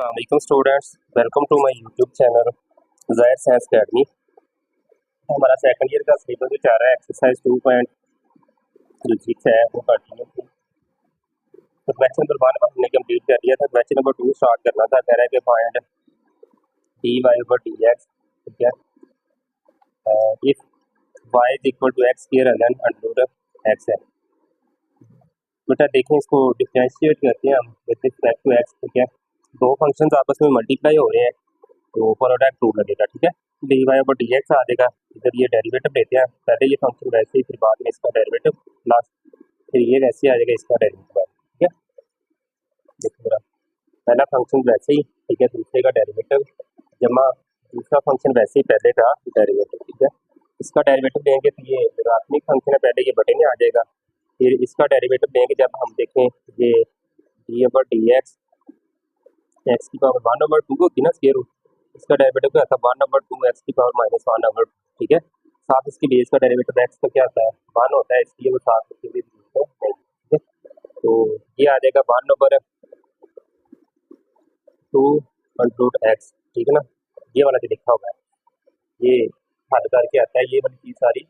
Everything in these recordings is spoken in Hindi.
Assalamualaikum students, welcome to my YouTube channel जायर साइंस अकेडमी। हमारा सेकंड ईयर का सिलेबस जो चाह रहा है एक्सरसाइज 2.6 है वो कंटिन्यू थी। तो क्वेश्चन नंबर 1 हमने कंप्लीट कर लिया था। क्वेश्चन नंबर 2 स्टार्ट करना था। कह रहा है कि find D Y over D X, ठीक है, if Y is equal to x square L N under X है। बेटा देखें, इसको डिफरेंशिएट करते हैं हम विद रिस्पेक्ट टू एक्स, ठीक है। दो फंक्शंस आपस में मल्टीप्लाई हो रहे हैं तो प्रोडक्ट रूल लगेगा, ठीक है। D Y over D x आ जाएगा। इधर ये डेरिवेटिव लेते हैं, पहले ये फंक्शन वैसे ही, फिर बाद में इसका डेरिवेटिव प्लस फिर ये वैसे आ जाएगा इसका डेरिवेटिव, ठीक है। देखो जरा, पहला फंक्शन वैसे ही, ठीक है, दूसरे का डेरिवेटिव जमा दूसरा फंक्शन वैसे ही पहले का डेरिवेटिव, ठीक है। इसका डेरिवेटिव देंगे तो ये ऋणात्मक फंक्शन है, पहले ये बटे में आ जाएगा। फिर इसका डेरिवेटिव देंगे जब हम देखें ये D over D X, x की पावर 1/2 होती है ना स्क्वायर रूट, इसका डेरिवेटिव क्या आता है 1/2 एक्स की पावर -1/2, ठीक है। साथ इसकी बेस का डेरिवेटिव एक्स का क्या आता है 1 होता है, इसलिए वो साथ इसके भी नहीं, ठीक है। तो ये आ जाएगा 1/2 एक्स, ठीक है ना। ये वाला जो लिखा हुआ है ये हल करके आता है, ये वाली चीज़ सारी।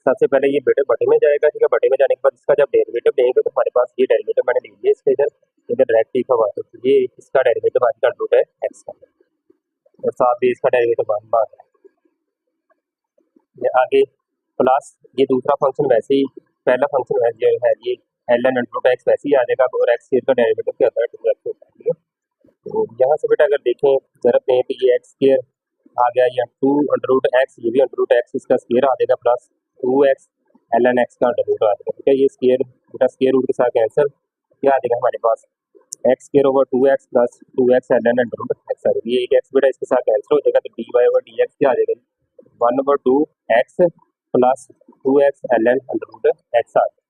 सबसे पहले ये बटे में जाएगा, ठीक है। बटे में जाने के बाद इसका जब डेरिवेटिव देंगे तो हमारे पास ये डेरिवेटिव मैंने ले लिया इसके इधर डायरेक्ट लिखा हुआ है, तो ये इसका डेरिवेटिव आज का रूट है एक्स का, और साथ भी इसका डेरिवेटिव 1 बात है। ये आगे प्लस ये दूसरा फंक्शन वैसे ही, पहला फंक्शन है ये L N under root X वैसे ही आ जाएगा, और एक्स स्क्वायर का डेरिवेटिव क्या होता है 2x होता है, ठीक है। तो यहाँ से बेटा अगर देखें जरूरत दें तो ये एक्स स्क्वायर आ गया, या 2 अंडर रूट एक्स, ये भी अंडर रूट एक्स इसका स्क्वायर आ जाएगा, plus 2x L N x का अंडर रूट आ जाएगा, ठीक है। ये स्क्वायर बेटा स्क्वायर रूट के साथ कैंसिल, क्या आ जाएगा हमारे पास X square over 2x plus 2x L N under root X आ जाएगा। ये एक एक्स बेटा इसके साथ कैंसिल हो जाएगा, तो D Y over D X क्या आ जाएगा 1/2 X plus 2x L N under root X आ जाएगा।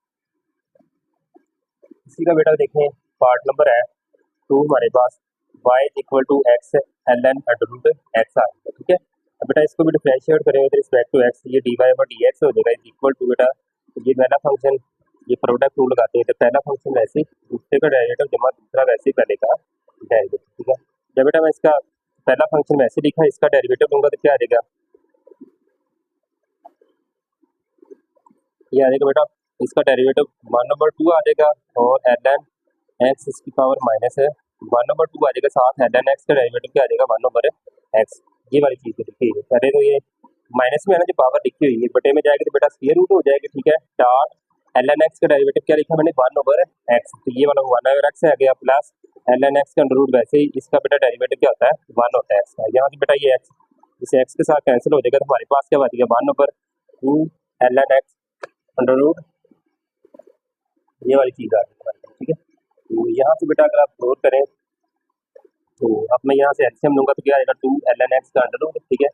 इसी का बेटा देखें पार्ट नंबर है 2 हमारे पास y equal to X L N under root X आ जाएगा, ठीक है। अब बेटा इसको भी डिफरेंशिएट करेंगे विद रिस्पेक्ट टू एक्स, ये D Y over D X हो जाएगा इज इक्वल टू बेटा ये पहला फंक्शन, ये प्रोडक्ट रूल लगाते हैं तो पहला फंक्शन वैसे ही, दूसरे का डेरिवेटिव जमा दूसरा वैसे ही पहले का डेरिवेटिव, ठीक है। जब बेटा मैं इसका पहला फंक्शन वैसे लिखा, इसका डेरिवेटिव लूंगा तो क्या आ जाएगा, ये आ जाएगा बेटा इसका डेरिवेटिव 1/2 आ जाएगा, और एल एन एक्स इसकी पावर माइनस है 1/2 आ जाएगा, साथ एल एन एक्स का डेरिवेटिव क्या आ जाएगा 1/x। ये वाली चीज़ लिखी हुई है, पहले तो ये माइनस में है ना जो पावर लिखी हुई है, बटे में जाएगी तो बेटा स्क्वायर रूट हो जाएगी, ठीक है। डॉट एल एन एक्स का डेरिवेटिव क्या लिखा मैंने 1/x, तो ये वाला 1/x आ गया, प्लस एल एन एक्स का अंडर रूट, वैसे ही इसका बेटा डेरिवेटिव क्या होता है 1 होता है इसका। यहाँ से बेटा ये एक्स इस एक्स के साथ कैंसिल हो जाएगा, तो हमारे पास क्या बच गया 1/2 L N X under root, ये वाली चीज़ आ गई, ठीक है। तो यहाँ से बेटा अगर आप गौर करें तो अब मैं यहाँ से एलसीएम लूंगा तो क्या आएगा 2 एल एन एक्स का अंडर रूट, ठीक है।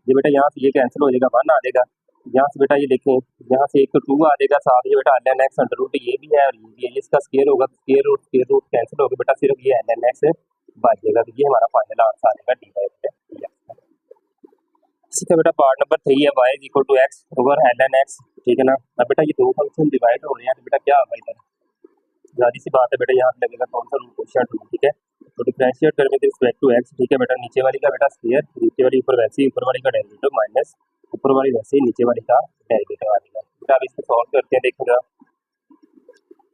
ये बेटा यहाँ से ये कैंसिल हो जाएगा 1 आ जाएगा। यहाँ से बेटा ये देखें, यहाँ से एक तो 2 आ जाएगा, साथ ही बेटा L N X under root ये भी है और ये भी है, इसका स्क्वायर होगा, स्क्वायर रूट कैंसिल होगा, बेटा सिर्फ ये एल एन एक्स बच जाएगा। तो ये हमारा फाइनल आंसर आ जाएगा डी वाई डी एक्स। इसी का बेटा पार्ट नंबर 3 है Y is equal to X over L N x, ठीक है ना। अब बेटा ये दो फंक्शन डिवाइड हो रहे हैं तो बेटा क्या होगा इधर, ज़्यादा सी बात है बेटा, यहाँ लगेगा कौन सा रूट क्वेश्चन टू, ठीक है। तो डिफरेंशिएट करने के रिस्पेक्ट टू एक्स, ठीक है बेटा, नीचे वाली का बेटा स्क्वायर, नीचे वाली ऊपर वैसे ही, ऊपर वाली का डेरिवेटिव माइनस ऊपर वाली वैसे ही नीचे वाली का डेरिवेटिव आ जाएगा। बेटा अब इसको सॉल्व करते हैं, देखिएगा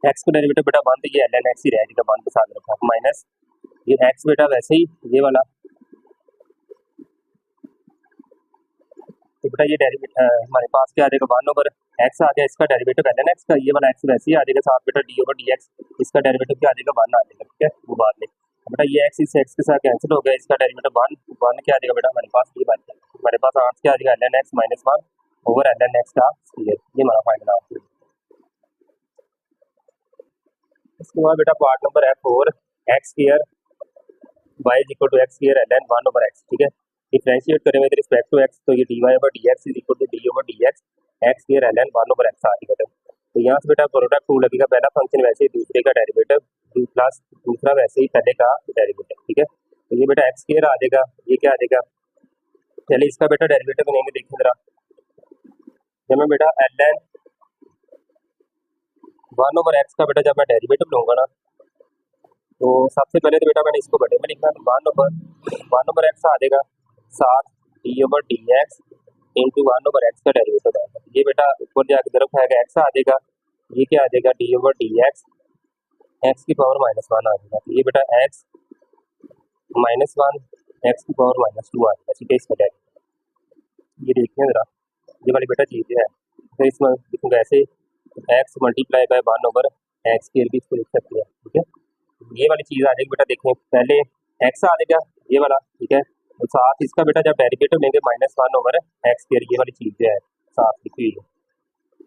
एक्स का डेरिवेटिव बेटा 1 तो ये एल एन एक्स ही रहेगा, 1 के साथ रखा, माइनस ये एक्स बेटा वैसे ही ये वाला, तो बेटा ये डेरिवेटिव हमारे पास क्या आ जाएगा 1/x आ गया, इसका डेरिवेटिव एल एन एक्स का, ये वाला एक्स वैसे ही आ जाएगा, साथ बेटा डी ओवर डी एक्स इसका डेरिवेटिव क्या आ जाएगा 1 आ जाएगा, ठीक है। वो बाद में बेटा ये एक्स इस एक्स के साथ कैंसिल हो गया, इसका डेरिवेटिव 1 क्या आ जाएगा बेटा हमारे पास ये बच जाएगा, हमारे पास आंसर क्या आ जाएगा L N x minus 1 over L N x का स्क्वायर, ये हमारा फाइनल आंसर। इसके बाद बेटा पार्ट नंबर है 4 X square Y is equal to x square L N 1/x, ठीक है। डिफरेंशिएट करें विद रिस्पेक्ट टू एक्स, तो ये D Y over D x is equal to D over D X X square L N 1/x आ जाएगा। तो यहाँ से बेटा प्रोडक्ट रूल लगेगा, पहला फंक्शन वैसे ही, दूसरे का डेरिवेटिव प्लस दूसरा वैसे ही पहले का डेरिवेटिव, ठीक है। तो ये बेटा एक्स स्क्वायर आ जाएगा, ये क्या आ जाएगा, चलिए इसका बेटा डेरिवेटिव लेंगे, देखिए जरा, जब मैं बेटा एल एन 1/x का बेटा जब मैं डेरिवेटिव लूंगा ना तो सबसे पहले तो बेटा मैंने इसको बटे में लिखना, तो वन ओवर एक्स आ जाएगा, साथ D over D x into one over x का डेरिवेटिव आएगा। ये बेटा ऊपर जाकर तरफ आएगा एक्स आ जाएगा, ये क्या आ जाएगा डी ओवर डी एक्स की पावर -1 आ जाएगा। तो ये बेटा एक्स -1 एक्स की पावर -2 आ जाएगा, ठीक है। इसका डेरिवेटिव ये देखिए ज़रा, ये वाली बेटा चीज़ है, तो इसमें लिखूँगा ऐसे x multiply by one over x square भी इसको लिख सकते हैं, ठीक है। ये वाली चीज़ आ जाएगी बेटा, देखें पहले एक्स आ जाएगा ये वाला, ठीक है, और साथ इसका बेटा जब डेरिवेटिव लेंगे -1 ओवर एक्स स्क्वायर, ये वाली चीज़ है साथ लिखी हुई है।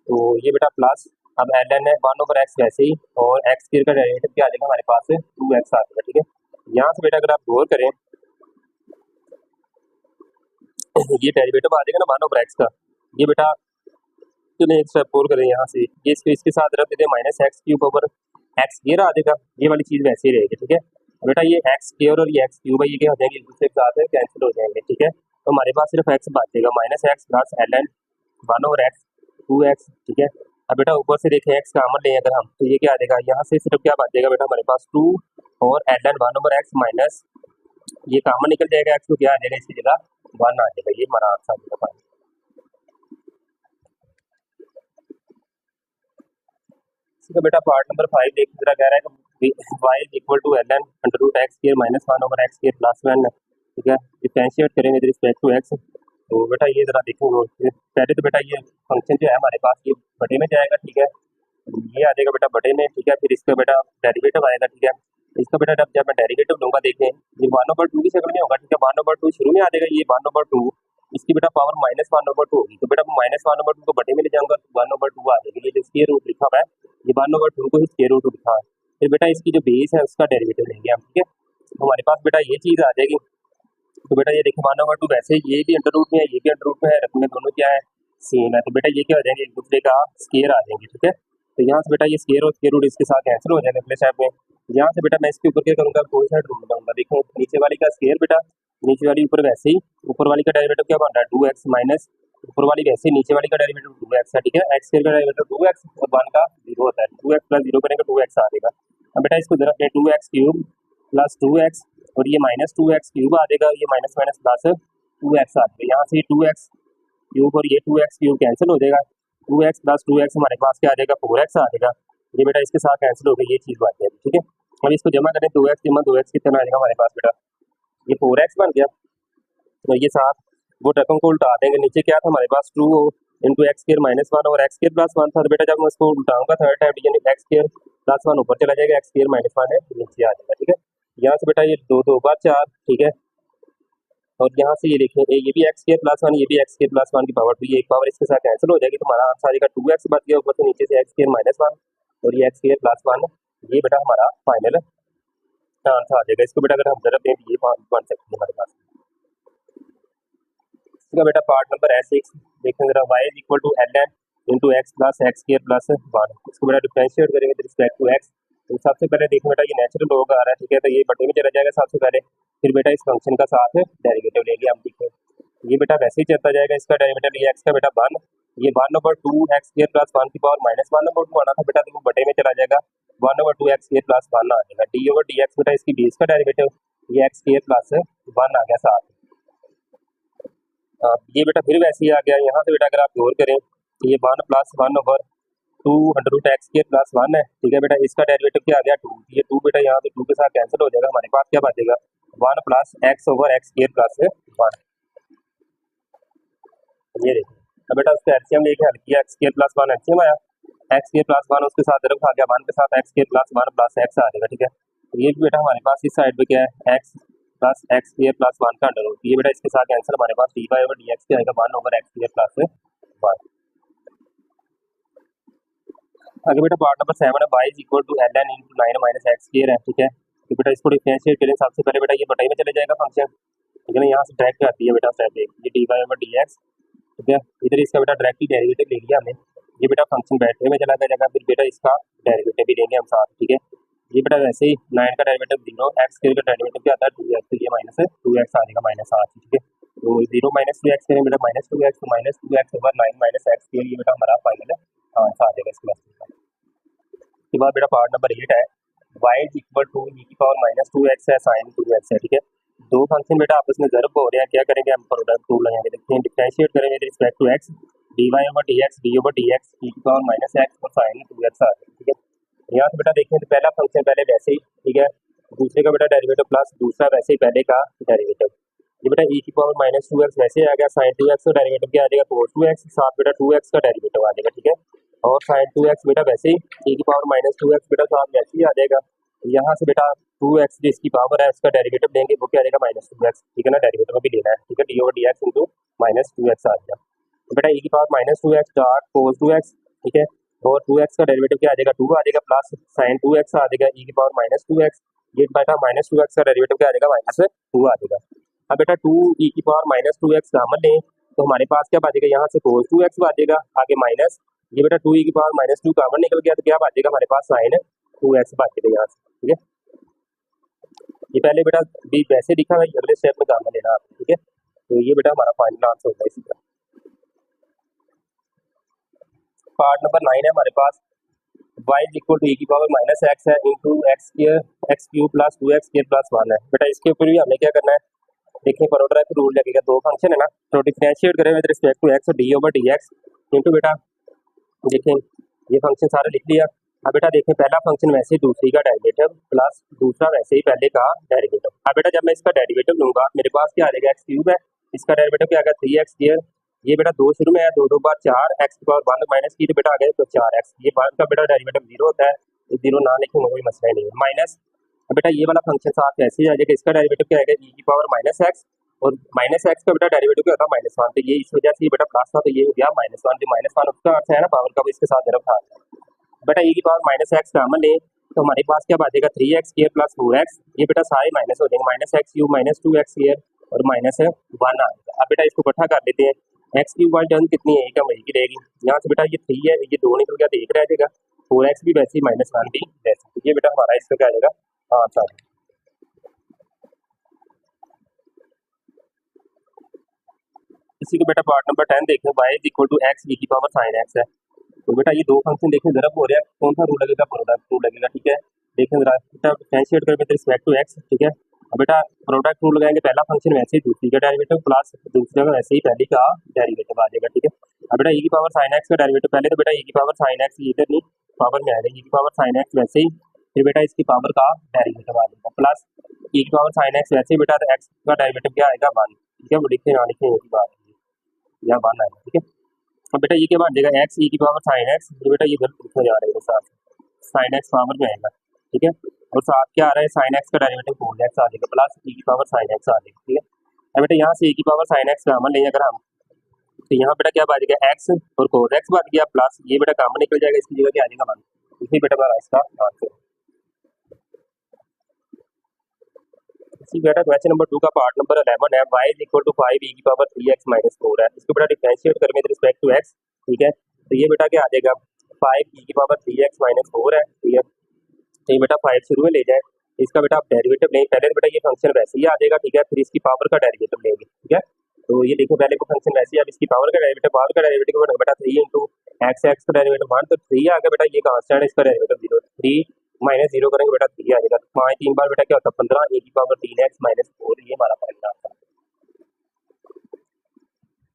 तो ये बेटा प्लस, अब एल एन है 1 ओवर एक्स वैसे ही, और एक्स स्क्वायर का डेरिवेटिव क्या आ जाएगा हमारे पास 2x आ जाएगा, ठीक है। यहाँ से बेटा अगर आप गौर करें ये डेरिवेटिव आ जाएगा ना 1 ओवर एक्स का, ये बेटा चलिए एक स्टेप और करें यहाँ से, ये इसके साथ रख देते हैं -x³ ओवर एक्स स्क्वायर आ जाएगा, ये वाली चीज़ वैसे ही रहेगी, ठीक है। बेटा ये एक्स स्क्वायर और ये x³ है, ये क्या हो जाएंगे एक दूसरे के साथ कैंसिल हो जाएंगे, ठीक है। तो हमारे पास सिर्फ x बचेगा -x plus ln 1 over x 2x, ठीक है। अब बेटा ऊपर से देखें x कॉमन लें अगर हम, तो ये क्या आ जाएगा, यहाँ से सिर्फ क्या बचेगा बेटा हमारे पास 2 और ln 1 ओवर एक्स माइनस ये कॉमन निकल जाएगा, x को क्या आ जाएगा इसकी जगह 1 आ जाएगा, ये हमारा आंसर आ जाएगा। इसका बेटा पार्ट नंबर 5 देखिए जरा, कह रहा है कि y is equal to ln under root X square -1 over x square plus 1, ठीक है। डिफरेंशिएट करें विद रिस्पेक्ट टू x, तो बेटा ये जरा देखेंगे पहले तो बेटा ये फंक्शन जो है हमारे पास ये बटे में जाएगा, ठीक है, ये आ जाएगा बेटा बटे में, ठीक है। फिर इसका बेटा डेरिवेटिव आएगा, ठीक है। इसका बेटा जब मैं डेरिवेटिव लूंगा देखें ये 1/2 की शक्ल में होगा, ठीक है। 1/2 शुरू में आ जाएगा, ये 1/2 इसकी बेटा पावर -1/2 होगी, तो बेटा -1/2 को बटे में ले जाऊंगा तो 1/2 आ जाएगी। ये जो स्क्वायर रूट लिखा हुआ है ये 1/2 को ही स्क्वायर रूट लिखा है। फिर बेटा इसकी जो बेस है उसका डेरिवेटिव लेंगे हम, ठीक है। तो हमारे पास बेटा ये चीज़ आ जाएगी, तो बेटा ये देखिए 1/2 वैसे ये भी अंडर रूट में है, ये भी अंडर रूट में है, रकम में दोनों क्या है सेम है, तो बेटा ये क्या हो जाएंगे एक दूसरे का स्क्वायर आ जाएंगे, ठीक है। तो यहाँ से बेटा ये स्क्वायर और स्क्वायर रूट इसके साथ कैंसिल हो जाएगा अगले स्टेप में। यहाँ से बेटा मैं इसके ऊपर क्या करूँगा, कोई साइड रूट बनाऊंगा, देखो नीचे वाली का स्क्वायर बेटा, नीचे वाली ऊपर वैसे ही, ऊपर वाली का डेरिवेटिव क्या बन रहा है 2x माइनस ऊपर वाली वैसे ही नीचे वाली का डेरिवेटिव 2x है, ठीक है। एक्स स्क्वायर का डेरिवेटिव 2x और 1 का 0 होता है, 2x प्लस 0 करेंगे 2x आ जाएगा। अब बेटा इसको जरा 2x³ प्लस 2x और ये -2x³ आ जाएगा, ये माइनस माइनस प्लस 2x आ जाएगा। यहाँ से 2x³ और ये 2x³ कैंसिल हो जाएगा, 2x प्लस 2x हमारे पास क्या आ जाएगा 4x आ जाएगा। ये बेटा इसके साथ कैंसिल हो गई, ये चीज़ बात है, ठीक है। अब इसको जमा करें 2x जमा 2x कितना आ जाएगा हमारे पास बेटा, ये 4x बन गया। तो ये साथ वो रकम को उल्टा देंगे, नीचे क्या था हमारे पास 2 इंटू एक्स स्क्वायर -1 और एक्स स्क्वायर प्लस 1 था, तो बेटा जब मैं इसको उल्टाऊंगा थर्ड टाइम यानी एक्स स्क्वायर प्लस 1 ऊपर चला जाएगा, एक्स स्क्वायर -1 है नीचे आ जाएगा, ठीक है। यहाँ से बेटा ये 2 2 बार 4, ठीक है। और यहाँ से ये देखें ये भी एक्स स्क्वायर प्लस 1 ये भी एक्स स्क्वायर प्लस 1 की पावर 2, ये एक पावर इसके साथ कैंसिल हो जाएगी, तो हमारा आंसर आ जाएगा 2x बच गया, ऊपर से नीचे से एक्स स्क्वायर -1 और ये एक्स स्क्वायर प्लस 1, ये बेटा हमारा फाइनल आंसर आ जाएगा। इसको बेटा अगर हम जरा दें ये बन सकती है हमारे पास। इसका बेटा पार्ट नंबर S6 देखें जरा, y is equal to ln into X plus x square plus 1, इसको बेटा डिफरेंशिएट करेंगे विद रिस्पेक्ट टू x। तो सबसे पहले देखो बेटा ये नेचुरल लॉग आ रहा है, ठीक है, तो ये बटे में चला जाएगा सबसे पहले, फिर बेटा इस फंक्शन का साथ डेरिवेटिव लेंगे हम, ठीक है। ये बेटा वैसे ही चलता जाएगा, इसका डेरिवेटिव ये x का बेटा 1, ये 1/2 एक्स स्क्वायर प्लस 1 की पावर -1/2 आना था बेटा, तो वो बटे में चला जाएगा 1/2 एक्स स्क्वायर प्लस 1 आ जाएगा, डी ओवर डी एक्स बेटा इसकी बेस का डेरिवेटिव ये एक्स स्क्वायर प्लस 1 आ गया साथ। ये बेटा फिर वैसे ही आ गया, यहाँ से बेटा अगर आप गौर करें ये 1 plus 1/2 under root X square plus 1 है, ठीक है बेटा। इसका डेरिवेटिव क्या आ गया 2, ये 2 बेटा यहाँ पे 2 के साथ कैंसिल हो जाएगा, हमारे पास क्या बचेगा 1 plus x over x square plus 1। ये देखिए अब बेटा उसका एलसीएम लेके हल किया, एक्स स्क्वायर प्लस 1 एलसीएम आया, एक्स स्क्वायर प्लस 1 उसके साथ तरफ आ गया 1 के साथ X square plus 1 plus X आ जाएगा, ठीक है। तो ये बेटा हमारे पास इस साइड पे क्या है x plus x square plus 1 का अंडर रूट, ये बेटा इसके साथ आंसर हमारे पास D Y over D X आएगा 1 ओवर एक्स स्क्वायर प्लस 1। आगे बेटा पार्ट नंबर 7 है, y is equal to ln into 9 minus x square है, ठीक है। तो बेटा इसको डिफरेंशिएट करें, सबसे पहले बेटा ये बटाई में चले जाएगा फंक्शन, ठीक है ना। यहाँ से डायरेक्ट आती है बेटा स्टेप 1 ये D Y over D X, ठीक है। इधर इसका बेटा डायरेक्टली डेरिवेटिव ले लिया हमने, ये बेटा फंक्शन बैठने में चला जाएगा, फिर बेटा इसका डेरिवेटिव भी लेंगे हम साथ, ठीक है। ये बेटा वैसे ही 9 का डेरिवेटिव 0, एक्स स्क्वायर का डेरिवेटिव क्या आता है 2x, तो ये -2x आ जाएगा -8, ठीक है। तो 0 - 2x करें बेटा -2x, तो -2x over 9 minus x square, ये बेटा हमारा फाइनल आंसर आ जाएगा इसके बाद। इसके बाद बेटा पार्ट नंबर 8 है, वाई इज इक्वल टू ई की पावर माइनस 2x है साइन 2x है, ठीक है। दो फंक्शन बेटा आपस में ज़रब हो रहे हैं, क्या करेंगे हम प्रोडक्ट रूल लगाएंगे, देखते हैं डिफरेंशिएट करेंगे with respect to x dy over dx d over dx e की पावर माइनस x और साइन 2x आ रहा है, ठीक है। यहाँ से बेटा देखें तो पहला फंक्शन पहले वैसे ही, ठीक है, दूसरे का बेटा डेरिवेटिव प्लस दूसरा वैसे ही पहले का डेरिवेटिव। ये बेटा e की पावर माइनस 2x वैसे आ गया, साइन 2x का डेरिवेटिव क्या आ जाएगा cos 2x, साथ बेटा 2x का डेरिवेटिव आ जाएगा, ठीक है। और साइन 2x बेटा वैसे ही e की पावर माइनस 2x बेटा साथ वैसे ही आ जाएगा। यहाँ से बेटा 2x जिसकी पावर है उसका डेरिवेटिव लेंगे, वो क्या आ जाएगा माइनस 2x, ठीक है ना, डेरिवेटिव भी लेना है, ठीक है, D over D x into minus 2x आ जाएगा। तो बेटा e की power minus 2x dot cos 2x, ठीक है, और 2x का डेरिवेटिव क्या आ जाएगा 2 आ जाएगा, प्लस साइन 2x आ जाएगा e की पावर माइनस 2x, ये बेटा माइनस 2x का डेरिवेटिव क्या आ जाएगा माइनस 2 आ जाएगा। अब बेटा 2 e की पावर माइनस 2x कॉमन लें तो हमारे पास क्या बचेगा, यहाँ से cos 2x बचेगा, आगे माइनस, ये बेटा 2 e की पावर माइनस 2 कॉमन निकल गया तो क्या बचेगा हमारे पास साइन 2x बचेगा यहाँ से, ठीक है। ये पहले बेटा भी वैसे लिखा है, अगले स्टेप में कॉमन लेना आपको, ठीक है। तो ये बेटा हमारा फाइनल आंसर होता है इसी का। पार्ट नंबर 9 है हमारे पास, y is equal to e की पावर माइनस x है into x cube plus 2x square plus 1 है। बेटा इसके ऊपर भी हमें क्या करना है, देखिए प्रोडक्ट रूल लगेगा, दो फंक्शन है ना, तो डिफरेंशिएट करें विद रिस्पेक्ट टू x और d over D x into बेटा देखें ये फंक्शन सारे लिख लिया। अब बेटा देखें पहला फंक्शन वैसे ही दूसरी का डेरिवेटिव प्लस दूसरा वैसे ही पहले का डेरिवेटिव। अब बेटा जब मैं इसका डेरिवेटिव लूंगा मेरे पास क्या आ जाएगा एक्स क्यूब है, इसका डेरिवेटिव क्या आ गया 3x स्क्वायर, ये बेटा दो शुरू में है, दो दो बार 4 x की पावर 1 माइनस की तो बेटा आ गया तो 4x, ये 1 का बेटा डेरिवेटिव 0 होता है, तो 0 ना लिखूंगा कोई मसला नहीं है, माइनस। अब बेटा ये वाला फंक्शन साथ ऐसे ही आ जाएगा, इसका डेरिवेटिव क्या आएगा e की पावर माइनस एक्स, और माइनस एक्स का बेटा डेरिवेटिव क्या होता है माइनस 1, तो ये इस वजह से ये बेटा प्लस था तो ये हो गया माइनस 1, जो माइनस 1 उसका अर्थ है ना पावर का, इसके साथ जरूर था। बेटा e की पावर माइनस एक्स कॉमन ले तो हमारे पास क्या बचेगा 3x स्क्वायर प्लस 4x, ये बेटा सारे माइनस हो जाएंगे, minus x cube minus 2x square और माइनस 1 आ जाएगा। अब बेटा इसको इकट्ठा कर लेते हैं, एक्स क्यूब वाली टर्म कितनी है, एक वही की रहेगी, यहाँ से बेटा ये 3 है, ये 2 निकल गया तो 1 रह जाएगा, 4x भी वैसे ही माइनस 1 भी वैसे, तो ये बेटा हमारा इसका क्या आ जाएगा आंसर। इसी को बेटा पार्ट नंबर 10 देखें, y is equal to X e की पावर साइन x है। तो बेटा ये दो फंक्शन देखें ज़रब हो रहा है, कौन सा रूल लगेगा प्रोडक्ट रूल लगेगा, ठीक है। देखें जरा बेटा डिफरेंशिएट करें विद रिस्पेक्ट टू x, ठीक है। अब बेटा प्रोडक्ट रूल लगाएंगे, पहला फंक्शन वैसे ही दूसरी का डेरिवेटिव प्लस दूसरे का वैसे ही पहले का डेरिवेटिव आ जाएगा, ठीक है। अब बेटा e की पावर साइन x का डेरिवेटिव पहले तो बेटा e की पावर साइन x इधर नहीं पावर में आएगा, e की पावर साइन x वैसे ही, फिर बेटा इसकी पावर का डेरिवेटिव आ जाएगा प्लस e की पावर साइन x वैसे ही बेटा तो x का डेरिवेटिव क्या आएगा 1, ठीक है, वो लिखे ना लिखे एक बात या 1 आएगा, ठीक है। अब बेटा ये क्या बन जाएगा एक्स e की पावर साइन x, ये बेटा ये गलत लिखा जा रहा है साथ साइन x पावर में आएगा, ठीक है, और साथ क्या आ रहा है साइन x का डेरिवेटिव cos x आ जाएगा प्लस e की पावर साइन x आ जाएगा, ठीक है। अब बेटा यहाँ से e की पावर साइन x कॉमन लेंगे अगर हम, तो यहाँ बेटा क्या बच गया x और cos x बच गया प्लस ये बेटा कॉमन निकल जाएगा, इसकी जगह क्या आ जाएगा 1, इसी बेटा हमारा इसका आंसर। इसी बेटा क्वेश्चन नंबर 2 का पार्ट नंबर 11 है, y is equal to 5 e की पावर 3x माइनस 4 है, इसको बेटा डिफरेंशिएट करें विद रिस्पेक्ट टू x, ठीक है। तो ये बेटा क्या आ जाएगा 5 e की पावर 3x माइनस 4 है, ठीक है। तो ये बेटा 5 शुरू में ले जाए, इसका बेटा आप डेरिवेटिव लें, पहले तो बेटा ये फंक्शन वैसे ही आ जाएगा, ठीक है, फिर इसकी पावर का डेरिवेटिव लेंगे, ठीक है। तो ये देखो पहले को फंक्शन वैसे ही, अब इसकी पावर का डेरिवेटिव, पावर का डेरिवेटिव बेटा 3 इंटू एक्स एक्स का डेरिवेटिव 1, तो 3 आ गया बेटा, ये कांस्टेंट है, इसका डेरिवेटिव 0, 3 माइनस 0 करेंगे बेटा 3 आ जाएगा, 5 3 बार बेटा क्या होता है 15 e की पावर 3x माइनस 4, ये हमारा फाइनल आंसर है।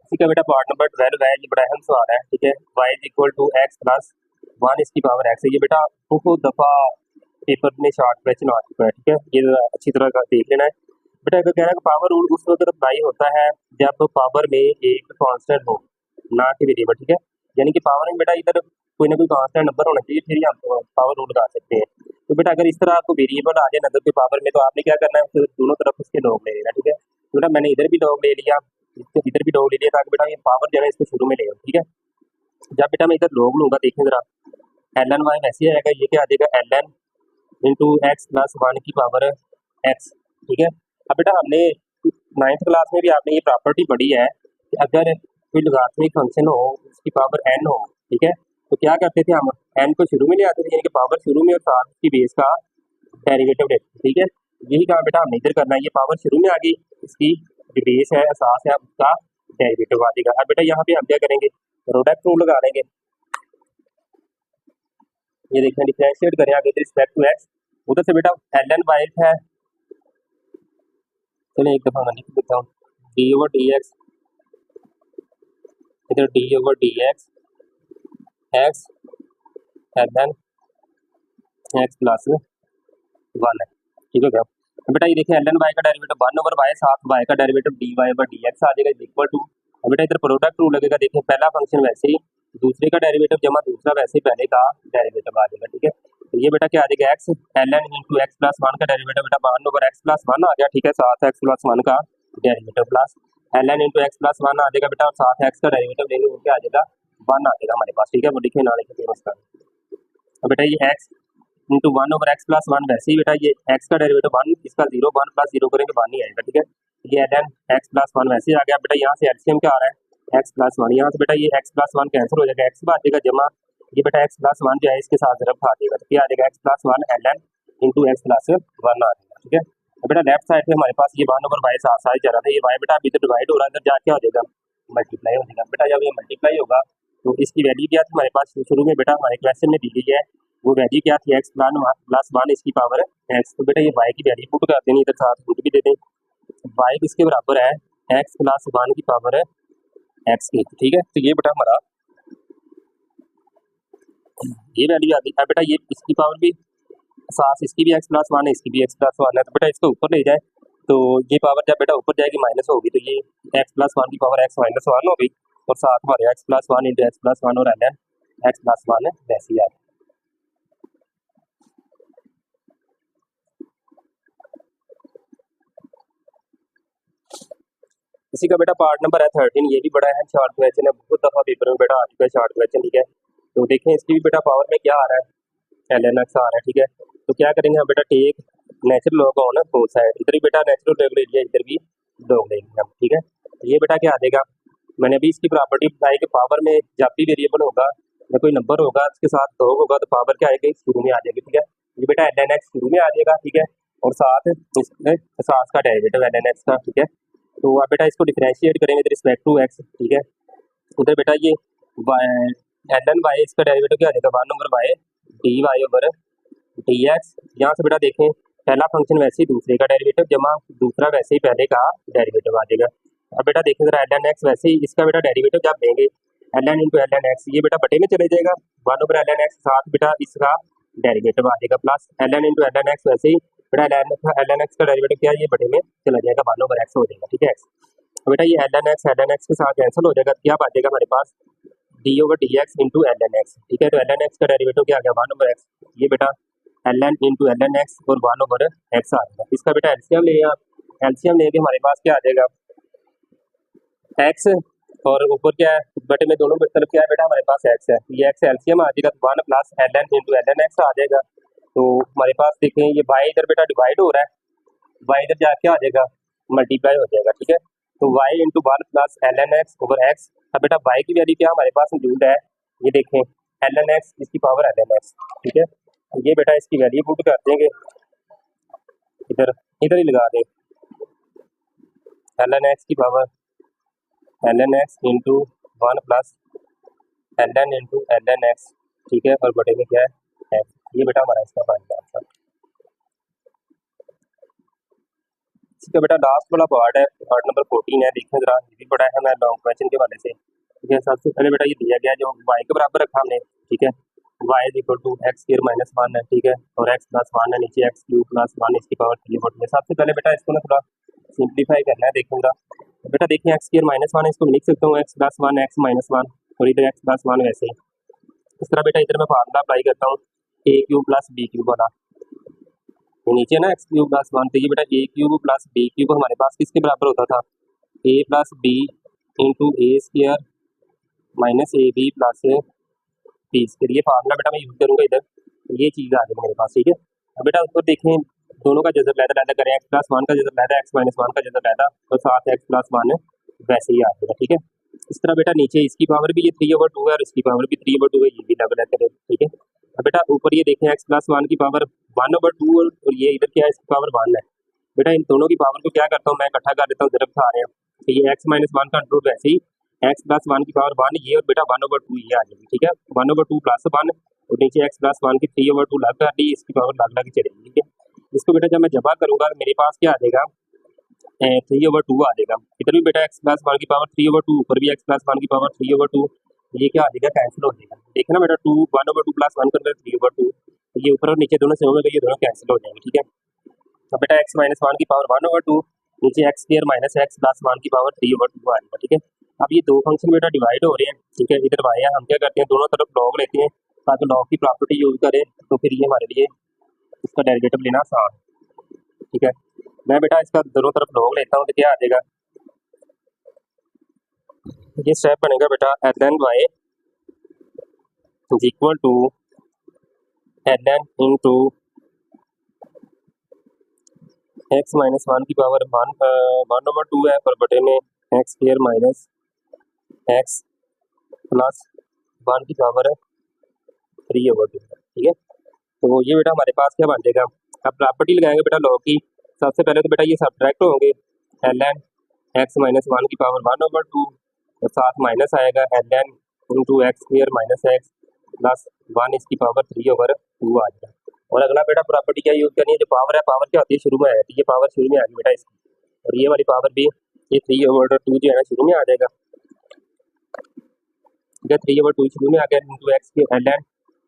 इसी का बेटा पार्ट नंबर 12 है, ये बड़ा अहम सवाल है, ठीक है, y is equal to X plus 1 इसकी पावर x है, ये बेटा बहुत दफ़ा पेपर में शॉर्ट क्वेश्चन आ चुका है, ठीक है, ये अच्छी तरह का देख लेना है बेटा। अगर कहना है पावर रूल उस वक्त अप्लाई होता है जब पावर में एक कांस्टेंट हो ना कि वेरिएबल, ठीक है, यानी कि पावर में बेटा इधर कोई ना कोई कांस्टेंट नंबर होना चाहिए, फिर ही हम पावर रूल लगा सकते हैं। तो बेटा अगर इस तरह आपको वेरिएबल आ जाए नजर के पावर में, तो आपने क्या करना है फिर दोनों तरफ उसके लॉग ले लेना, ठीक है। तो बेटा मैंने इधर भी लॉग ले लिया, इधर भी लॉग ले लिया, ताकि बेटा ये पावर जो है इसको शुरू में ले, ठीक है। जब बेटा मैं इधर लॉग लूंगा, देखें जरा एल एन वाई वैसे आएगा, ये क्या आ जाएगा L N into X plus 1 की पावर एक्स, ठीक है। अब बेटा हमने 9th क्लास में भी आपने ये प्रॉपर्टी पढ़ी है कि अगर कोई लॉगरिथमिक फंक्शन हो उसकी पावर n हो, ठीक है, तो क्या करते थे हम n को शुरू में ले आते थे, यानी कि पावर शुरू में और साथ की बेस का डेरिवेटिव लेते थे, ठीक है। यही काम बेटा हमने इधर करना है, ये पावर शुरू में आ गई, इसकी जो बेस है असास है उसका डेरिवेटिव आ जाएगा। अब बेटा यहाँ पे हम क्या करेंगे प्रोडक्ट रूल लगा लेंगे, ये देखें डिफरेंशिएट करें आगे रिस्पेक्ट टू एक्स, उधर से बेटा एल एन बाई है, चलिए एक दफ़ा मैं लिख देता हूँ, डी ओवर डी एक्स, इधर D over D X X L N X plus one है, ठीक है क्या। तो बेटा ये देखिए एल एन वाई का डेरिवेटिव वन ओवर वाई, साथ वाई का derivative D Y over D x आ जाएगा इक्वल टू, अब बेटा इधर प्रोडक्ट रूल लगेगा, देखिए पहला फंक्शन वैसे ही दूसरे का डेरिवेटिव जमा दूसरा वैसे ही पहले का डेरिवेटिव आ जाएगा, ठीक है। तो ये बेटा क्या आ जाएगा X L N into X plus one का डेरिवेटिव बेटा one over X plus one आ गया, ठीक है, साथ एक्स प्लस वन का derivative plus L N into X plus one आ जाएगा बेटा, और साथ एक्स का डेरिवेटिव लेंगे वो क्या आ जाएगा वन आ जाएगा हमारे पास, ठीक है। वो देखिए ना लिखे उसका, अब बेटा ये X into one over X plus one, वैसे ही बेटा ये एक्स का डेरिवेटिव वन, इसका जीरो, वन प्लस जीरो करेंगे वन ही आएगा, ठीक है। ये L N X plus one वैसे ही आ गया बेटा, यहाँ से एलसीएम क्या आ रहा है एक्स प्लस वन, यहाँ से बेटा ये एक्स प्लस वन कैंसिल हो जाएगा, एक्स आ जाएगा जमा, ये बेटा एक्स प्लस वन जो है इसके साथ जरूर खा देगा, तो क्या आ जाएगा X plus one L N into X plus one आ जाएगा, ठीक है। तो बेटा लेफ्ट साइड पे हमारे पास ये वन ओवर वाई साथ साथ जा रहा था, ये वाई बेटा अभी तो डिवाइड हो रहा है, इधर जाके हो जाएगा मल्टीप्लाई हो जाएगा बेटा, जब ये मल्टीप्लाई होगा तो इसकी वैल्यू क्या थी हमारे पास शुरू में बेटा हमारे क्वेश्चन में दी गई है, वो वैल्यू क्या थी एक्स प्लस वन इसकी पावर एक्स, तो बेटा ये वाई की वैल्यू पुट कर देनी, इधर साथ पुट भी दे दें, वाई किसके बराबर है एक्स प्लस वन की पावर है एक्स की, ठीक है। तो ये बेटा हमारा ये वैल्यू आती है बेटा, ये इसकी पावर भी साथ इसकी भी एक्स प्लस वन है, इसकी भी एक्स प्लस वन है, तो बेटा इसको ऊपर ले जाए तो ये पावर जब बेटा ऊपर जाएगी माइनस होगी, तो ये एक्स प्लस वन की पावर एक्स माइनस वन होगी, और साथ हमारे X plus one into X plus one और L N X plus one है वैसे ही है। इसी का बेटा पार्ट नंबर है 13, ये भी बड़ा है शॉर्ट क्वेश्चन है, बहुत दफा पेपर में बेटा आ चुका है शॉर्ट क्वेश्चन, ठीक है। तो देखें इसकी भी बेटा पावर में क्या आ रहा है एल एन एक्स आ रहा है, ठीक है। तो क्या करेंगे हम बेटा take natural log on both side, इधर भी बेटा नेचुरल लॉग ले लिया, इधर भी लॉग ले लिया हम, ठीक है। तो ये बेटा क्या आ जाएगा, मैंने अभी इसकी प्रॉपर्टी बताई कि पावर में जब भी वेरिएबल होगा या कोई नंबर होगा उसके साथ लॉग होगा तो पावर क्या आएगी शुरू में आ जाएगी, ठीक है। ये बेटा एल एन एक्स शुरू में आ जाएगा, ठीक है, और साथ इसमें साथ का डेरिवेटिव एल एन एक्स का, ठीक है। तो आप बेटा इसको डिफरेंशिएट करेंगे विद रिस्पेक्ट टू एक्स, ठीक है। उधर बेटा ये एल एन वाई इसका डेरिवेटिव क्या आ जाएगा one over Y D Y over D X, यहाँ से बेटा देखें पहला फंक्शन वैसे ही दूसरे का डेरिवेटिव जमा दूसरा वैसे ही पहले का डेरिवेटिव आ जाएगा। अब बेटा देखें जरा एल एन एक्स वैसे ही इसका बेटा डेरिवेटिव जब लेंगे L N into L N X, ये बेटा बटे में चले जाएगा one over L N X, साथ बेटा इसका डेरिवेटिव आ जाएगा plus L N into L N X, वैसे ही बेटा एल एन एक्स का डेरिवेटिव क्या है ये बटे में चला जाएगा वन ओवर एक्स हो जाएगा, ठीक है। बेटा ये एल एन एक्स के साथ कैंसिल हो जाएगा, क्या आ जाएगा हमारे पास d over D x into L N x, ठीक है। तो एल एन एक्स का डेरिवेटिव क्या आ गया वन ओवर एक्स, ये बेटा L N into L N x और वन ओवर एक्स आ जाएगा। इसका बेटा एलसीएम ले आप, एलसीएम लेके हमारे पास क्या आ जाएगा एक्स, और ऊपर क्या है बटे में दोनों तरफ क्या है बेटा हमारे पास एक्स है, ये एक्स एलसीएम आ जाएगा तो one plus L N into L N x आ जाएगा। तो हमारे पास देखें ये वाई इधर बेटा डिवाइड हो रहा है, वाई इधर जाके आ जाएगा मल्टीप्लाई हो जाएगा, ठीक है। तो y into one plus L N x over x, अब बेटा वाई की वैल्यू क्या हमारे पास मौजूद है ये देखें एल एन एक्स इसकी पावर एल एन एक्स, ठीक है। ये बेटा इसकी वैल्यू पुट कर देंगे इधर इधर ही लगा दें एल एन एक्स की power l N x into one plus L N into L N x, ठीक है, और बटे में क्या है ये बेटा हमारा इसका फाइनल आंसर। इसका बेटा लास्ट वाला पार्ट है पार्ट नंबर 14 है, देखें जरा ये भी बड़ा है मैं लॉन्ग क्वेश्चन के वाले से, ठीक है। सबसे पहले बेटा ये दिया गया जो वाई के बराबर रखा हमने, ठीक है, Y is equal to x square minus one है, ठीक है, और एक्स प्लस वन है, नीचे एक्स क्यूब प्लस वन इसकी पावर 3 है। सबसे पहले बेटा इसको ना थोड़ा सिंप्लीफाई करना है, देखूंगा तो बेटा देखिए एक्स स्क्वायर माइनस वन है, इसको लिख सकता हूँ x plus one x minus one, और इधर एक्स प्लस वन वैसे ही इस तरह बेटा इधर मैं फार्मूला अप्लाई करता हूँ ए क्यूब प्लस बी क्यूब वाला, तो नीचे ना एक्स क्यूब प्लस वन, तो ये बेटा a cube plus b cube हमारे पास किसके बराबर होता था a plus b into a square minus a b plus b square, ये फार्मूला बेटा मैं यूज करूँगा इधर, ये चीज़ आ जाएगी मेरे पास, ठीक है। अब बेटा ऊपर देखें दोनों का जजर लैदा करें, एक्स प्लस वन का जजर लैदा एक्स माइनस वन का जजर लैदा, और साथ एक्स प्लस वन वैसे ही आ जाएगा, ठीक है। इस तरह बेटा नीचे इसकी पावर भी ये 3/2 है और इसकी पावर भी 3/2 है, ये भी लग रहा है, ठीक है। अब बेटा ऊपर ये देखें एक्स प्लस वन की पावर 1/2 और ये इधर क्या है इसकी पावर 1 है, बेटा इन दोनों की पावर को क्या करता हूँ मैं इकट्ठा कर देता हूँ, जरूर खा रहे हैं तो ये एक्स माइनस वन का रूट वैसे ही एक्स प्लस वन की पावर 1 ये, और बेटा 1/2 ये आ जाएगी, ठीक है, 1/2 प्लस 1 और नीचे एक्स प्लस वन की 3/2 लग कर दी, इसकी पावर लग लग चलेगी। ठीक है, इसको बेटा जब मैं जमा करूंगा मेरे पास क्या आ जाएगा, 3/2 आ जाएगा। इधर भी बेटा एक्स प्लस वन की पावर 3/2, ऊपर भी एक्स प्लस वन की पावर 3/2, ये क्या आ जाएगा, कैंसिल हो जाएगा। देखना बेटा 1/2 प्लस वन कर 3/2, ये ऊपर और नीचे दोनों से होंगे, ये दोनों कैंसिल हो जाएंगे। ठीक है, अब बेटा एक्स माइनस वन की पावर 1/2, नीचे x square minus x plus one की पावर 3/2 आ जाएगा। ठीक है, अब ये दो फंक्शन बेटा डिवाइड हो रहे हैं। ठीक है, इधर वाई है, हम क्या करते हैं दोनों तरफ लॉग लेते हैं ताकि लॉग की प्रॉपर्टी यूज करें, तो फिर ये हमारे लिए इसका डेरिवेटिव लेना आसान है। ठीक है, मैं बेटा इसका दोनों तरफ लॉग लेता हूँ तो क्या आ जाएगा, ये स्टेप बनेगा बेटा L N y is equal to l N into x minus one की पावर 1/2 है पर बटे में x square minus x plus one की पावर 3/2। ठीक है, तो ये बेटा हमारे पास क्या बन जाएगा, अब प्रॉपर्टी लगाएंगे बेटा लॉग की। सबसे पहले तो बेटा ये सब्ट्रैक्ट होंगे, l N x minus one की पावर 1/2 और साथ माइनस आएगा l N into x square minus x plus one इसकी पावर 3/2 आ जाएगा। और अगला बेटा प्रॉपर्टी क्या यूज करनी है, जो पावर है, पावर क्या होती है शुरू में आती है, ये पावर शुरू में आ गई बेटा इसकी, और ये वाली पावर भी ये 3/2 जो है ना शुरू में आ जाएगा। ठीक है, 3/2 शुरू में आ गया इंटू एक्स के एल एन,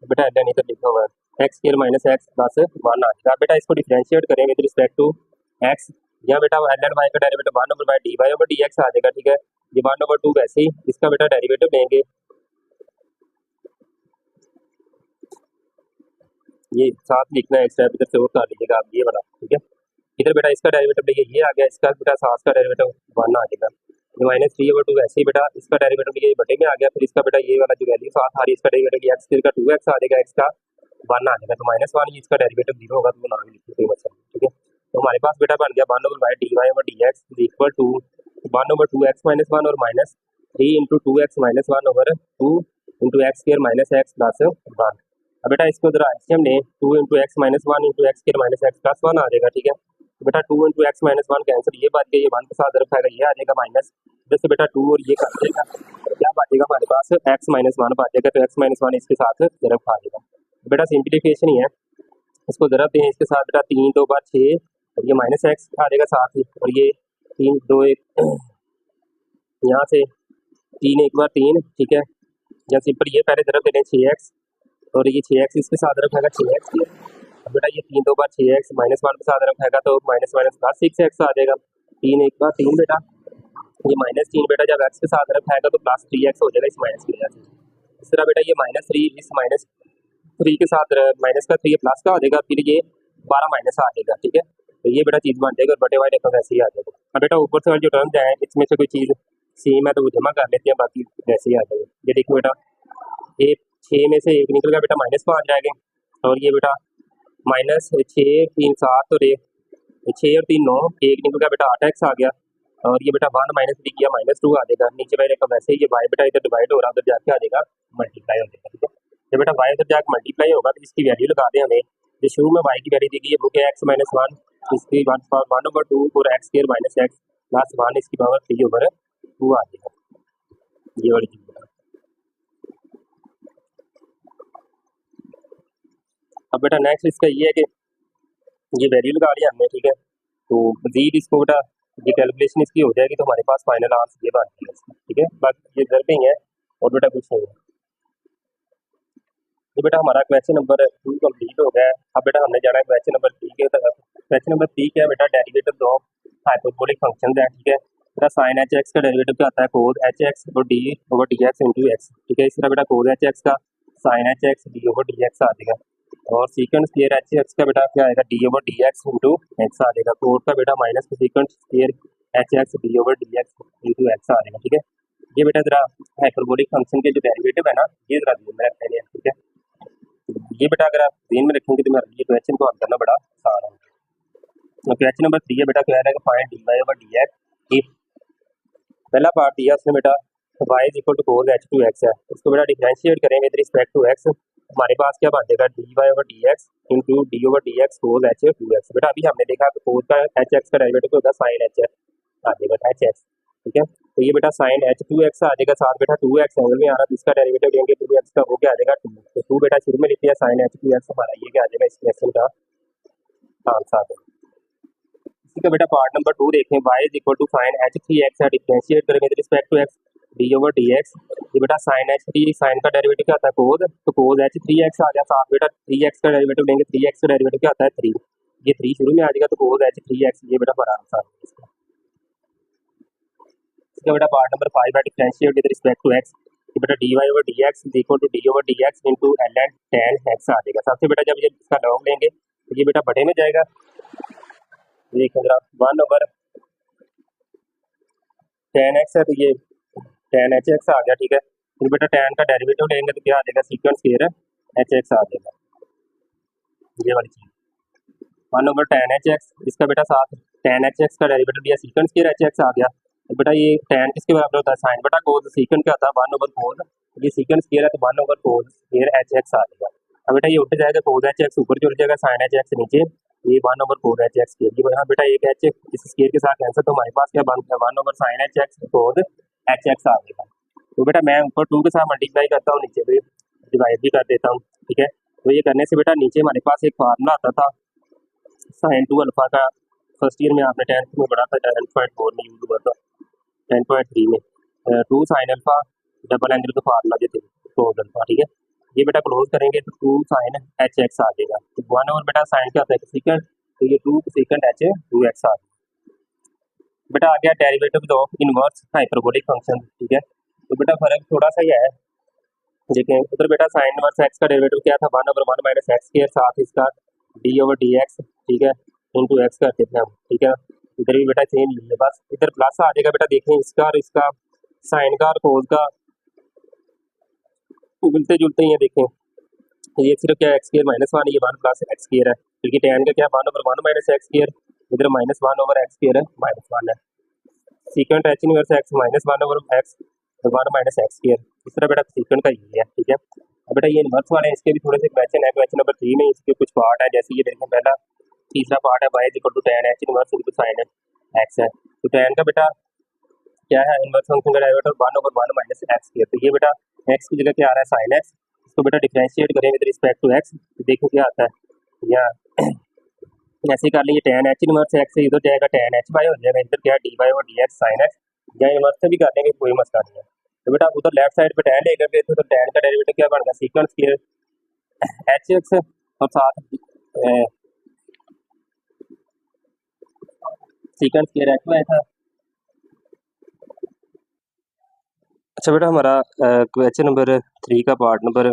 बेटा एल एन इधर लिखा हुआ है x square minus x plus one आ जाएगा। बेटा इसको डिफरेंशिएट करें विद रिस्पेक्ट टू एक्स, यहाँ बेटा एल एन वाई का डेरिवेटिव 1/dy/dx आ जाएगा। ठीक है, ये 1/2 वैसे ही इसका बेटा डेरिवेटिव लेंगे, ये साथ लिखना है, स्टेप इधर से और कर लीजिएगा आप ये वाला। ठीक है, इधर बेटा इसका डेरिवेटिव देखिए ये आ गया, इसका बेटा साथ का डेरिवेटिव 1 आ जाएगा, ये माइनस 3/2 वैसे ही बेटा इसका डेरिवेटिव ये बटे में आ गया, फिर इसका बेटा ये वाला जो वैल्यू साथ आ रही है इसका डेरिवेटिव एक्स का 2x आ जाएगा, एक्स का 1 आ जाएगा, तो -1 इसका डेरिवेटिव 0 होगा, तो वो ना लिखिए कोई मसला नहीं। ठीक है, तो हमारे पास बेटा बन गया 1/dy/dx is equal to 1/2 x minus one और minus 3 into 2x minus 1/2 into x square minus x plus 1। अब बेटा इसको जरा एलसीएम लें, 2 into x minus one into x square minus x plus 1 आ जाएगा। ठीक है, तो बेटा 2 into x minus one cancel, ये बात ये 1 के साथ जरूर खाएगा, ये आ जाएगा माइनस, जैसे बेटा 2 और ये कर देगा, क्या बचेगा हमारे पास एक्स माइनस वन बचेगा, तो एक्स माइनस वन इसके साथ जरूर खा देगा। बेटा सिंप्लीफिकेशन ही है, इसको जरूर दें, इसके साथ बेटा 3 2 बार 6 और ये माइनस एक्स आ जाएगा साथ ही, और ये 3 2 1 यहाँ से 3 1 बार 3। ठीक है, या सिंपल ये पहले जरूर दे दें 6x और ये 6x इसके साथ रखेगा 6x, अब बेटा ये 3 2 बार 6x माइनस 1 के साथ रखेगा तो माइनस माइनस प्लस 6x आ जाएगा, 3 1 बार 3 बेटा, ये -3 बेटा जब x के साथ रखेगा तो प्लस 3x हो जाएगा इस माइनस की वजह से। इस तरह बेटा ये -3 इस -3 के साथ माइनस का 3 प्लस का आ जाएगा, फिर ये 12 माइनस आ जाएगा। ठीक है, तो ये बेटा चीज़ बन जाएगी और बटे वाले रकम वैसे ही आ जाएगा। अब बेटा ऊपर से जो टर्म जाए इसमें से कोई चीज़ सेम है तो वो जमा कर लेते हैं, बाकी वैसे ही आ जाएगा। ये देखो बेटा ये 6 में से 1 निकल गया बेटा -5 रह गए, और ये बेटा -6 3 7 और 6 और 3 9, 1 निकल गया बेटा 8x आ गया, और ये बेटा 1 -3 किया -2 आ जाएगा, नीचे वाले रकम वैसे ही ये y बेटा इधर डिवाइड हो रहा है, उधर जाके आ जाएगा मल्टीप्लाई हो जाएगा। ठीक है, जब बेटा y उधर जाके मल्टीप्लाई होगा तो इसकी वैल्यू लगा दें हमें, जो शुरू में y की वैल्यू दी गई है वो क्या x माइनस 1 इसकी 1/2 और x square minus x plus 1 इसकी पावर 3/2 आ जाएगा, ये वाली चीज़ बेटा। अब बेटा नेक्स्ट इसका ये है कि ये वैल्यू लगा लिया हमने। ठीक है, तो मजीद इसको बेटा ये कैलकुलेशन इसकी हो जाएगी तो हमारे पास फाइनल आंसर ये बन जाएगा इसका। ठीक है, बाकी ये रिजल्ट ही है और बेटा कुछ नहीं है। तो बेटा हमारा क्वेश्चन नंबर 2 कंप्लीट हो गया है। अब बेटा हमने जाना है क्वेश्चन नंबर 3 के तरफ। क्वेश्चन नंबर 3 क्या है बेटा, डेरिवेटिव ऑफ हाइपरबोलिक फंक्शन है। ठीक है, बेटा साइन एच एक्स का डेरिवेटिव क्या आता है, कोस एच एक्स और d over D x into x. ठीक है, इस तरह बेटा कोस एच एक्स का sine h x d over D x आ जाएगा, और सीकेंड स्क्वायर एच एक्स का बेटा क्या आएगा, d over D x into x आ जाएगा, कोस का बेटा minus second square h x d over D x into x आ जाएगा। ठीक है, ये बेटा जरा हाइपरबोलिक फंक्शन के जो डेरिवेटिव है ना, ये जरा ध्यान में रखते हैं। ठीक है, ये बेटा अगर आप ध्यान में रखेंगे तो मेरा ये क्वेश्चन को हल करना बड़ा आसान है। तो क्वेश्चन नंबर 3 है बेटा, क्या है find D Y over D x. If पहला पार्ट दिया उसने बेटा y is equal to cos h two x है, इसको बेटा डिफरेंशिएट करें विद रिस्पेक्ट टू एक्स, हमारे पास क्या बन जाएगा d Y over D x into d over D x cos h two x. बेटा अभी हमने देखा कि कोस का एच एक्स का डेरिवेटिव होगा साइन एच आ जाएगा एच एक्स। ठीक है, तो तो ये बेटा साइन एच टू एक्स आ जाएगा, साथ बेटा टू एक्स एंगल में आ रहा है, तो इसका डेरिवेटिव लेंगे टू एक्स का, वो क्या आ जाएगा टू, तो टू बेटा शुरू में लिख दिया साइन एच टू एक्स हमारा, ये क्या आ जाएगा इस क्वेश्चन का आंसर। इसी का बेटा पार्ट नंबर 2 देखें, y is equal to sine h three x है, डिफरेंशिएट करें with respect to x d over D x. ये बेटा साइन एच थ्री, साइन का डेरिवेटिव क्या होता है कोज, तो कोज एच थ्री एक्स आ गया, साथ बेटा थ्री एक्स का डेरिवेटिव लेंगे, थ्री एक्स का डेरिवेटिव क्या होता है थ्री, ये थ्री शुरू में आ जाएगा, तो कोज एच थ्री एक्स, ये बेटा हमारा आंसर है इसका। इसका बेटा पार्ट नंबर 5 है, differentiate with respect to x, ये बेटा d Y over D x is equal to D over D x into l and ten x आ जाएगा। सबसे बेटा जब ये इसका लॉग लेंगे तो ये बेटा बटे में जाएगा, देखिए जरा वन ओवर टेन एक्स है, तो ये टेन एच एक्स आ गया, ठीक है। फिर बेटा टेन का डेरिवेटिव लेंगे तो क्या आ जाएगा सीक्वेंस स्क्वायर एच एक्स आ जाएगा, ये वाली चीज़ one over ten h x, इसका बेटा साथ टेन एच एक्स का डेरिवेटिव दिया, सीक्वेंस स्क्वायर एच एक्स आ गया, तो बेटा ये टेन किसके बराबर होता है साइन बेटा कोस, सीक्वेंस क्या होता है वन ओवर कोस, ये सीक्वेंस स्क्वायर है तो one over cos square h x आ जाएगा। अब बेटा ये उठ जाएगा, कोस एच एक्स ऊपर चल जाएगा, साइन एच एक्स नीचे, ये वन ओवर कोस एच एक्स स्क्वायर, ये यहाँ बेटा एक एच इस स्क्वायर के साथ कैंसिल, तो हमारे पास क्या बनता है one over sine h x cos h x आ जाएगा। तो बेटा मैं ऊपर टू के साथ मल्टीप्लाई करता हूँ, नीचे भी डिवाइड भी कर देता हूँ, ठीक है। तो ये करने से बेटा नीचे हमारे पास एक फार्मूला आता था साइन टू अल्फा का, फर्स्ट ईयर में आपने 10th में पढ़ा था, 10.4 में यूज हुआ था, 10.3 में two sine alpha double angle का फार्मूला जो थे क्लोज अल्फा, ठीक है। ये बेटा क्लोज करेंगे तो टू साइन एच एक्स आ जाएगा, तो वन ओवर बेटा साइन क्या होता है सीकेंड, तो ये two second h two x आ जाएगा। बेटा आ गया derivative of inverse hyperbolic function, ठीक है। तो बेटा फर्क थोड़ा सा ही है, देखें उधर बेटा साइन इनवर्स एक्स का डेरिवेटिव क्या था one over one minus x square, साथ इसका डी ओवर डी एक्स, ठीक है, इंटू एक्स करते थे हम, ठीक है। इधर भी बेटा सेम ही है, बस इधर प्लस आ जाएगा बेटा, देखें इसका और इसका साइन का और कोस का मिलते जुलते ही है, देखें ये सिर्फ क्या एक्स स्क्वायर माइनस वन, ये वन प्लस एक्स स्क्वायर है, क्योंकि टेन का क्या one over one minus x square, इधर minus one over x square है, माइनस वन है, secant h inverse x minus one over x one minus x square, इस तरह बेटा सीक्वेंट का ये है, ठीक है। अब बेटा ये इनवर्स वाले हैं, इसके भी थोड़े से क्वेश्चन है, क्वेश्चन नंबर 3 में इसके कुछ पार्ट है, जैसे ये देखें पहला तीसरा पार्ट है y is equal to tan h inverse into sin x है, तो tan का बेटा क्या है इनवर्स फंक्शन का derivative one over one minus x square, तो ये बेटा x की जगह क्या आ रहा है sin x, इसको बेटा डिफरेंशिएट करें विद रिस्पेक्ट टू x, तो देखो क्या आता है यहाँ ऐसे ही कर लीजिए, tan h इनवर्स x से इधर जाएगा tan h y हो जाएगा, इधर क्या dy और dx sin x, या इनवर्स से भी कर देंगे कोई मसला नहीं है। तो बेटा उधर लेफ्ट साइड पे tan लेकर गए थे, तो tan का डेरिवेटिव क्या बन गया सीक्वेंस स्क्वायर एच एक्स और साथ सीक्वेंस स्क्वायर एच वाई था। अच्छा बेटा हमारा क्वेश्चन नंबर 3 का पार्ट नंबर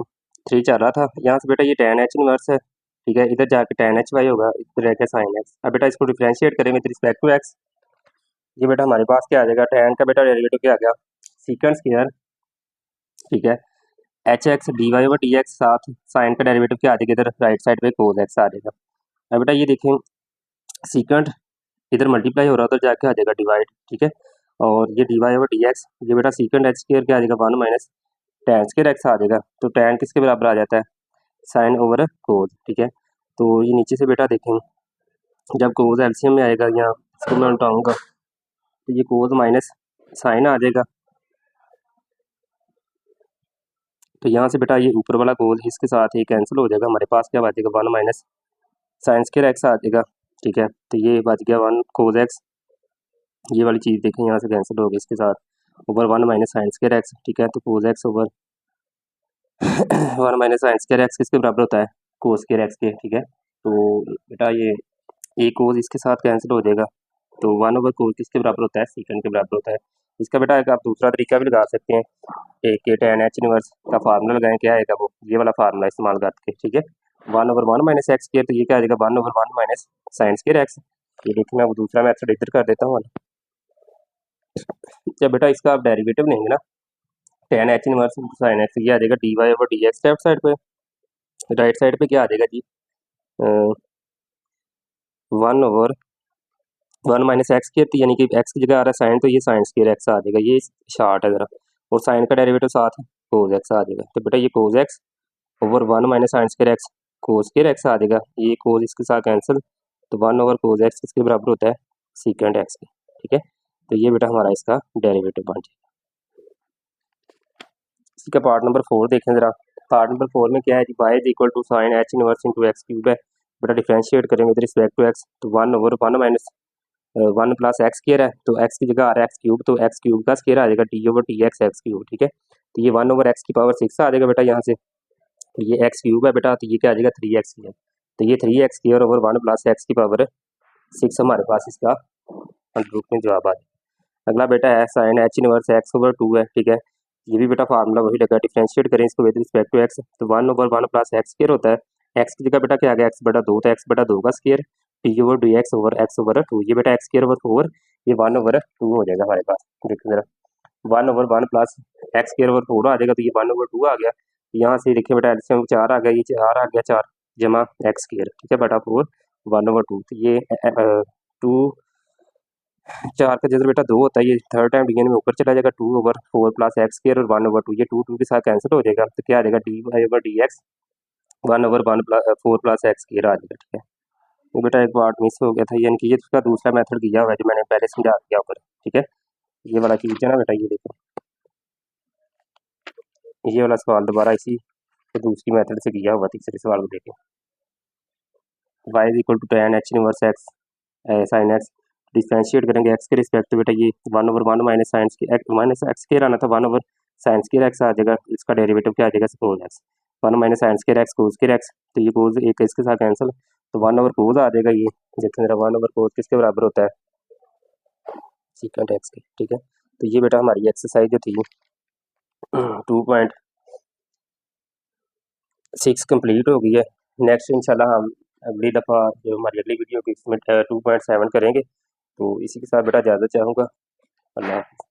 3 चल रहा था, यहाँ से बेटा ये tan h इनवर्स है, ठीक है, इधर जाके tan h y होगा, इधर रह गया sin x। अब बेटा इसको डिफरेंशिएट करें विद रिस्पेक्ट टू x, ये बेटा हमारे पास क्या आ जाएगा tan का बेटा डेरिवेटिव क्या आ गया सीक्वेंस स्क्वायर, ठीक है, h x d Y over D x, साथ साइन का डेरिवेटिव क्या आ जाएगा इधर राइट साइड पे कोस एक्स आ जाएगा। अब बेटा ये देखें सीक्वेंट इधर मल्टीप्लाई हो रहा है, उधर जाके आ जाएगा डिवाइड, ठीक है, और ये D Y over D x, ये बेटा सीक्वेंट एच स्क्वायर क्या आ जाएगा one minus tan square x आ जाएगा, तो टैन किसके बराबर आ जाता है साइन ओवर कोस, ठीक है। तो ये नीचे से बेटा देखें जब कोस एलसीएम में आएगा, यहाँ इसको मैं उल्टाऊँगा तो ये कोस माइनस साइन आ जाएगा, तो यहाँ से बेटा ये ऊपर वाला कोस इसके साथ ही कैंसिल हो जाएगा, हमारे पास क्या बचेगा one minus sine square x आ जाएगा, ठीक है। तो ये बच गया वन कोस एक्स, ये वाली चीज़ देखें यहाँ से कैंसिल हो गई इसके साथ, over one minus sine square x, ठीक है। तो कोस x over one minus sine square x किसके बराबर होता है कोस स्क्वायर एक्स के, ठीक है। तो बेटा ये कोस इसके साथ कैंसिल हो जाएगा, तो वन ओवर कोस किसके बराबर होता है सीकेंड के बराबर होता है। इसका बेटा एक आप दूसरा तरीका भी लगा सकते हैं, एक tan h इनवर्स का फार्मूला लगाएं, क्या आएगा वो ये वाला फार्मूला इस्तेमाल करके, ठीक है, one over one minus x square, तो ये क्या आ जाएगा one over one minus sine square x. ये देखिए मैं वो दूसरा मेथड इधर कर देता हूँ, जब बेटा इसका आप डेरिवेटिव लेंगे ना tan h inverse sine x, ये आ जाएगा d Y over D x, left side पे राइट साइड पे क्या आ जाएगा जी one over one minus x square, यानी कि एक्स की जगह आ रहा है साइन, तो ये साइन स्क्वायर एक्स आ जाएगा, ये शार्ट है ज़रा, और साइन का डेरिवेटिव साथ कोस एक्स आ जाएगा, तो बेटा ये cos x over one minus sine square x cos square x आ जाएगा, ये कोस इसके साथ कैंसिल, तो वन ओवर कोस एक्स किसके बराबर होता है सीकेंड एक्स के, ठीक है। तो ये बेटा हमारा इसका डेरिवेटिव बन जाएगा। इसी का पार्ट नंबर 4 देखें ज़रा। पार्ट नंबर 4 में क्या है जी, y is equal to sine h inverse into x cube है। बेटा डिफ्रेंशिएट करें विद रिस्पेक्ट टू x, तो 1/1 माइनस 1 प्लस एक्स स्केयर है, तो x की जगह आ रहा है एक्स क्यूब, तो एक्स क्यूब का स्केयर आ जाएगा t/tx एक्स क्यूब। ठीक है, तो ये 1/x की पावर 6 आ जाएगा बेटा यहाँ से। तो ये एक्स क्यूब है बेटा, तो ये क्या आ जाएगा 3x है, तो ये 3x square over 1 plus x की पावर 6 हमारे पास इसका अंडर में जवाब आ जाएगा। अगला बेटा है साइन h इनवर्स x/2 है। ठीक है, ये भी बेटा फार्मूला वही लगा, डिफरेंशिएट करें इसको विद रिस्पेक्ट टू x, तो 1/1 प्लस एक्स स्केयर होता है, x की जगह बेटा क्या आ गया x/2, तो x/2 का स्केयर t/dx ओवर x/2, ये बेटा x स्केयर ओवर 4, ये 1/2 हो जाएगा हमारे पास। देखिए जरा 1/1 प्लस एक्स स्केयर ओवर 4 आ जाएगा, तो ये 1/2 आ गया। यहाँ से देखिए बेटा एल्सियम 4 आ गया, ये 4 आ गया, 4 जमा एक्स स्केयर। ठीक है बेटा 4 1/2, तो ये 2 4 का जैसे बेटा 2 होता है, ये थर्ड टाइम डिवीजन में ऊपर चला जाएगा, 2/4 प्लस एक्स स्केयर और 1/2, ये 2 के साथ कैंसिल हो जाएगा, तो क्या आ जाएगा dy/dx 1/1 plus 4 plus x square आ जाएगा। ठीक है, वो बेटा एक पार्ट मिस हो गया था, यानी कि ये इसका दूसरा मेथड दिया हुआ है जो मैंने पहले समझा दिया ऊपर। ठीक है, ये वाला चीज़ है ना बेटा, ये देखो ये वाला सवाल दोबारा इसी तो दूसरी मेथड से किया हुआ, तीसरे सवाल को देखें। y is equal to tan h इनवर्स x साइन x, डिफरेंशिएट करेंगे x के रिस्पेक्ट, तो बेटा ये 1/1 माइनस साइंस के एक्स माइनस एक्स स्केयर आना था, 1 साइंस के एक्स आ जाएगा, इसका डेरिवेटिव क्या आ जाएगा कोस एक्स, 1 माइनस साइंस के एक्स कोस के एक्स, तो ये कोस एक इसके साथ कैंसिल, तो 1/कोस आ जाएगा। ये देखते हैं 1/कोस किसके बराबर होता है, सीकेंट एक्स के। ठीक है, तो ये बेटा हमारी एक्सरसाइज जो थी 2.6 कंप्लीट हो गई है। नेक्स्ट इंशाल्लाह हम अगली दफ़ा जो हमारी अगली वीडियो की इसमें 2.7 करेंगे। तो इसी के साथ बेटा इजाज़त चाहूँगा। अल्लाह हाफ़िज़।